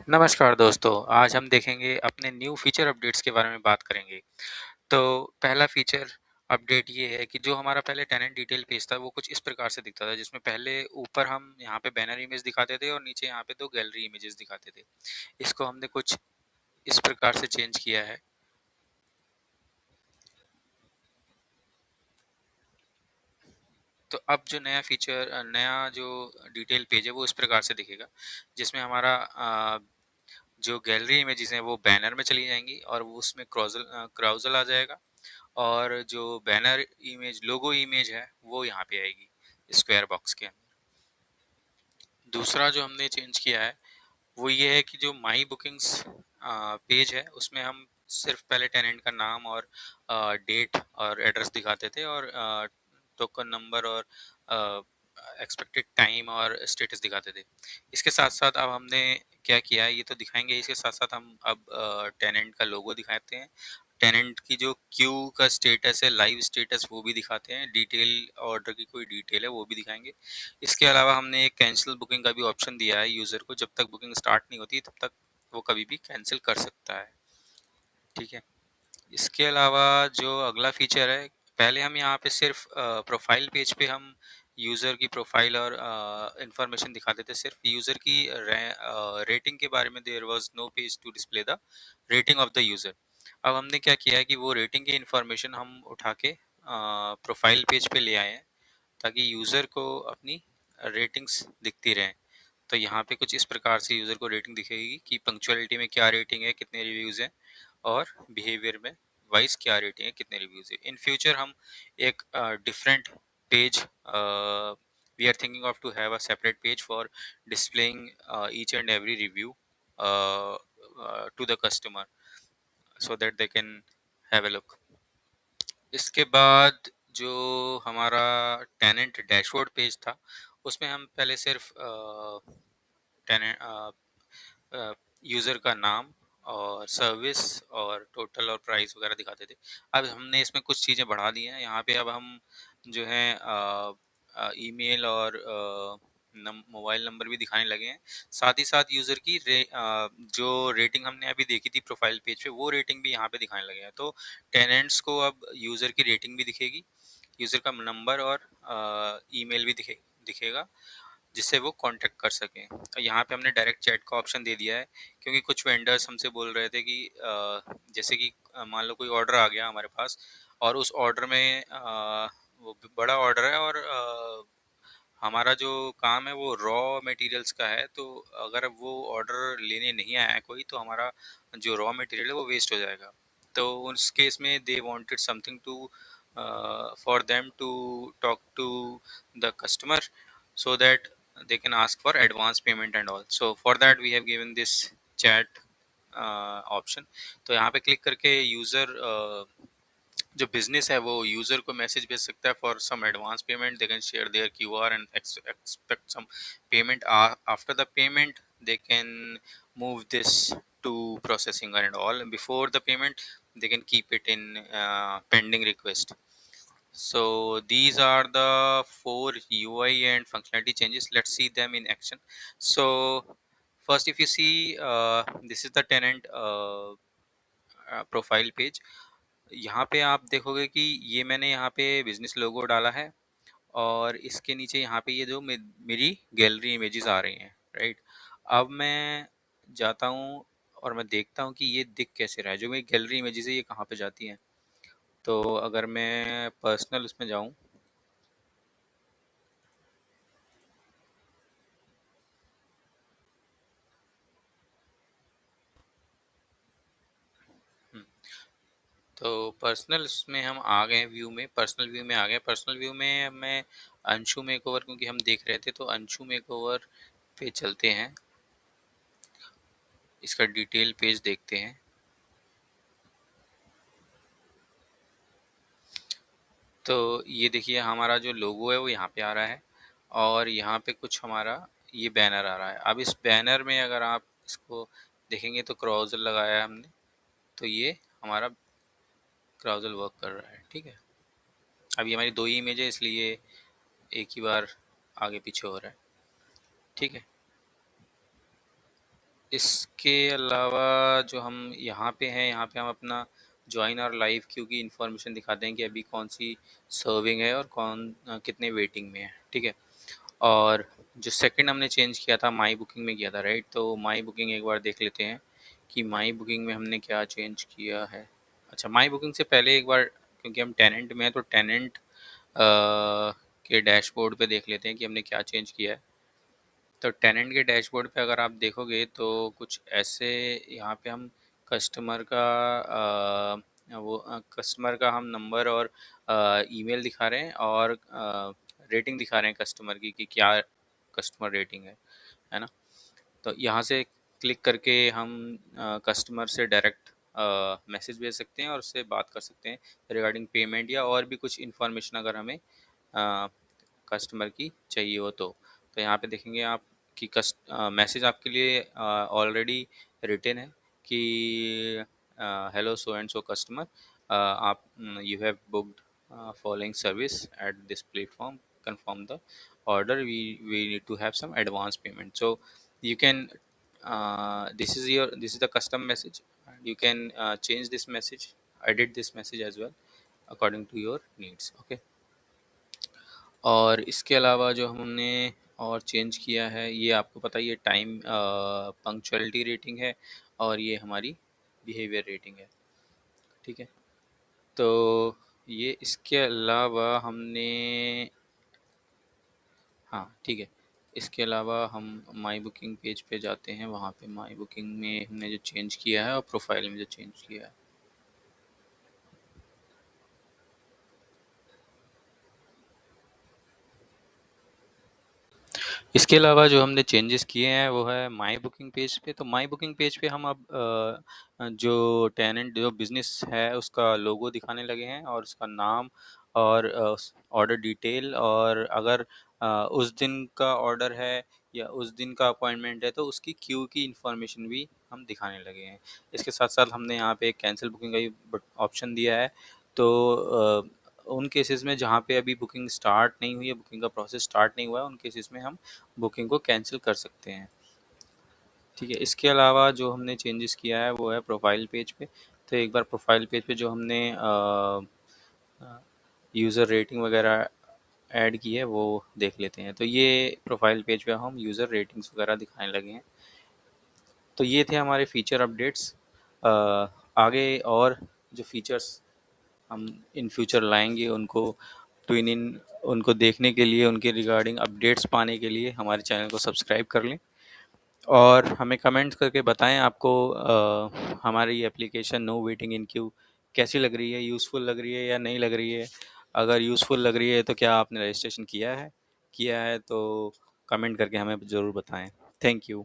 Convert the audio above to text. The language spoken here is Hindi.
नमस्कार दोस्तों, आज हम देखेंगे अपने न्यू फीचर अपडेट्स के बारे में बात करेंगे। तो पहला फीचर अपडेट ये है कि जो हमारा पहले टेनेंट डिटेल पेज था वो कुछ इस प्रकार से दिखता था, जिसमें पहले ऊपर हम यहाँ पे बैनर इमेज दिखाते थे और नीचे यहाँ पे 2 गैलरी इमेजेस दिखाते थे। इसको हमने कुछ इस प्रकार से चेंज किया है। तो अब जो नया फीचर नया जो डिटेल पेज है वो इस प्रकार से दिखेगा, जिसमें हमारा जो गैलरी इमेजेस हैं वो बैनर में चली जाएँगी और वो उसमें क्राउज़ल आ जाएगा। और जो बैनर इमेज लोगो इमेज है वो यहाँ पे आएगी स्क्वायर बॉक्स के अंदर। दूसरा जो हमने चेंज किया है वो ये है कि जो माई बुकिंग्स पेज है उसमें हम सिर्फ पहले टेनेंट का नाम और डेट और एड्रेस दिखाते थे और टोकन नंबर और एक्सपेक्टेड टाइम और स्टेटस दिखाते थे। इसके साथ साथ अब हमने क्या किया है ये तो दिखाएंगे, इसके साथ साथ हम अब टेनेंट का लोगो दिखाते हैं, टेनेंट की जो क्यू का स्टेटस है लाइव स्टेटस वो भी दिखाते हैं, डिटेल ऑर्डर की कोई डिटेल है वो भी दिखाएंगे। इसके अलावा हमने एक कैंसिल बुकिंग का भी ऑप्शन दिया है यूज़र को, जब तक बुकिंग स्टार्ट नहीं होती तब तक वो कभी भी कैंसिल कर सकता है। ठीक है। इसके अलावा जो अगला फीचर है, पहले हम यहाँ पे सिर्फ प्रोफाइल पेज पे हम यूज़र की प्रोफाइल और इंफॉर्मेशन दिखाते थे, सिर्फ यूज़र की रेटिंग के बारे में। There was no page to display the rating of the user. अब हमने क्या किया है कि वो रेटिंग की इंफॉर्मेशन हम उठा के प्रोफाइल पेज पे ले आए हैं, ताकि यूज़र को अपनी रेटिंग्स दिखती रहें। तो यहाँ पे कुछ इस प्रकार से यूज़र को रेटिंग दिखेगी कि पंक्चुअलिटी में क्या रेटिंग है, कितने रिव्यूज़ हैं और बिहेवियर में वाइज क्या रेटिंग है, कितने रिव्यूज़ है। इन फ्यूचर हम एक different page we are thinking of to have a separate page for displaying each and every review to the customer so that they can have a look. इसके बाद जो हमारा टेनेंट डैशबोर्ड पेज था उसमें हम पहले सिर्फ टेनेंट यूज़र का नाम और सर्विस और टोटल और प्राइस वगैरह दिखाते थे। अब हमने इसमें कुछ चीज़ें बढ़ा दी हैं। यहाँ पे अब हम जो है ईमेल और मोबाइल नंबर भी दिखाने लगे हैं। साथ ही साथ यूज़र की जो रेटिंग हमने अभी देखी थी प्रोफाइल पेज पे वो रेटिंग भी यहाँ पे दिखाने लगे हैं। तो टेनेंट्स को अब यूज़र की रेटिंग भी दिखेगी, यूज़र का नंबर और ईमेल भी दिखेगा, जिससे वो कांटेक्ट कर सकें। यहाँ पे हमने डायरेक्ट चैट का ऑप्शन दे दिया है, क्योंकि कुछ वेंडर्स हमसे बोल रहे थे कि जैसे कि मान लो कोई ऑर्डर आ गया हमारे पास और उस ऑर्डर में वो बड़ा ऑर्डर है और हमारा जो काम है वो रॉ मटेरियल्स का है, तो अगर वो ऑर्डर लेने नहीं आया है कोई तो हमारा जो रॉ मटेरियल है वो वेस्ट हो जाएगा। तो उस केस में they wanted something to for them to talk to the customer so that they can ask for advance payment and all. So for that we have given this chat option. तो यहाँ पे क्लिक करके यूज़र जो बिजनेस है वो यूजर को मैसेज भेज सकता है for some advance payment, they can share their QR and expect some payment. After the payment they can move this to processing and all, before the payment they can keep it in pending request. So these are the 4 UI and functionality changes. Let's see them in action. So first, if you see, this is the tenant profile page. यहाँ पे आप देखोगे कि ये मैंने यहाँ पे बिजनेस लोगो डाला है और इसके नीचे यहाँ पे ये जो मेरी गैलरी इमेजेस आ रही हैं, राइट। अब मैं जाता हूँ और मैं देखता हूँ कि ये दिख कैसे रहा है, जो मेरी गैलरी इमेजेस है ये कहाँ पे जाती हैं। तो अगर मैं पर्सनल उसमें जाऊँ, तो पर्सनल में हम आ गए व्यू में, पर्सनल व्यू में आ गए। पर्सनल व्यू में मैं अंशु मेकओवर, क्योंकि हम देख रहे थे तो अंशु मेकओवर पे चलते हैं, इसका डिटेल पेज देखते हैं। तो ये देखिए हमारा जो लोगो है वो यहाँ पे आ रहा है और यहाँ पे कुछ हमारा ये बैनर आ रहा है। अब इस बैनर में अगर आप इसको देखेंगे तो क्राउजल लगाया है हमने, तो ये हमारा क्राउजल वर्क कर रहा है। ठीक है। अब ये हमारी 2 ही इमेज है इसलिए एक ही बार आगे पीछे हो रहा है। ठीक है। इसके अलावा जो हम यहाँ पे हैं, यहाँ पे हम अपना जॉइन और लाइव क्यू की इन्फॉर्मेशन दिखाते हैं कि अभी कौन सी सर्विंग है और कितने वेटिंग में है, ठीक है। और जो सेकंड हमने चेंज किया था, माई बुकिंग में किया था, राइट। तो माई बुकिंग एक बार देख लेते हैं कि माई बुकिंग में हमने क्या चेंज किया है। अच्छा, माई बुकिंग से पहले एक बार, क्योंकि हम टेनेंट में हैं तो टेनेंट के डैशबोर्ड पे देख लेते हैं कि हमने क्या चेंज किया है। तो टेनेंट के डैशबोर्ड पे अगर आप देखोगे तो कुछ ऐसे, यहाँ पे हम कस्टमर का कस्टमर का हम नंबर और ईमेल दिखा रहे हैं, और रेटिंग दिखा रहे हैं कस्टमर की कि क्या कस्टमर रेटिंग है ना। तो यहाँ से क्लिक करके हम कस्टमर से डायरेक्ट मैसेज भेज सकते हैं और उससे बात कर सकते हैं रिगार्डिंग पेमेंट या और भी कुछ इन्फॉर्मेशन अगर हमें कस्टमर की चाहिए हो तो यहाँ पे देखेंगे आप कि मैसेज आपके लिए ऑलरेडी रिटन है कि hello so and so customer, आप you have booked following service at this platform, confirm the order, we need to have some advance payment. So you can this is the custom message, and you can change this message, edit this message as well according to your needs, okay। और इसके अलावा जो हमने और चेंज किया है, ये आपको पता ही है, टाइम पंक्चुअलिटी रेटिंग है और ये हमारी बिहेवियर रेटिंग है, ठीक है। तो ये इसके अलावा हमने, हाँ ठीक है, इसके अलावा हम माई बुकिंग पेज पे जाते हैं। वहाँ पे माई बुकिंग में हमने जो चेंज किया है और प्रोफाइल में जो चेंज किया है, इसके अलावा जो हमने चेंजेस किए हैं वो है माई बुकिंग पेज पे। तो माई बुकिंग पेज पे हम अब जो टेनेंट जो बिज़नेस है उसका लोगो दिखाने लगे हैं, और उसका नाम और ऑर्डर डिटेल, और अगर उस दिन का ऑर्डर है या उस दिन का अपॉइंटमेंट है तो उसकी क्यू की इन्फॉर्मेशन भी हम दिखाने लगे हैं। इसके साथ साथ हमने यहाँ पे कैंसिल बुकिंग का भी ऑप्शन दिया है। तो उन केसेस में जहाँ पे अभी बुकिंग स्टार्ट नहीं हुई है, बुकिंग का प्रोसेस स्टार्ट नहीं हुआ है, उन केसेस में हम बुकिंग को कैंसिल कर सकते हैं, ठीक है। इसके अलावा जो हमने चेंजेस किया है वो है प्रोफाइल पेज पे। तो एक बार प्रोफाइल पेज पे जो हमने यूज़र रेटिंग वगैरह ऐड की है वो देख लेते हैं। तो ये प्रोफाइल पेज पे हम यूज़र रेटिंग्स वगैरह दिखाने लगे हैं। तो ये थे हमारे फीचर अपडेट्स। आगे और जो फीचर्स हम इन फ्यूचर लाएंगे उनको ट्विन इन उनको देखने के लिए, उनके रिगार्डिंग अपडेट्स पाने के लिए हमारे चैनल को सब्सक्राइब कर लें, और हमें कमेंट्स करके बताएं आपको हमारी application no waiting in queue कैसी लग रही है, यूज़फुल लग रही है या नहीं लग रही है। अगर यूज़फुल लग रही है तो क्या आपने रजिस्ट्रेशन किया है तो कमेंट करके हमें ज़रूर बताएं। Thank you.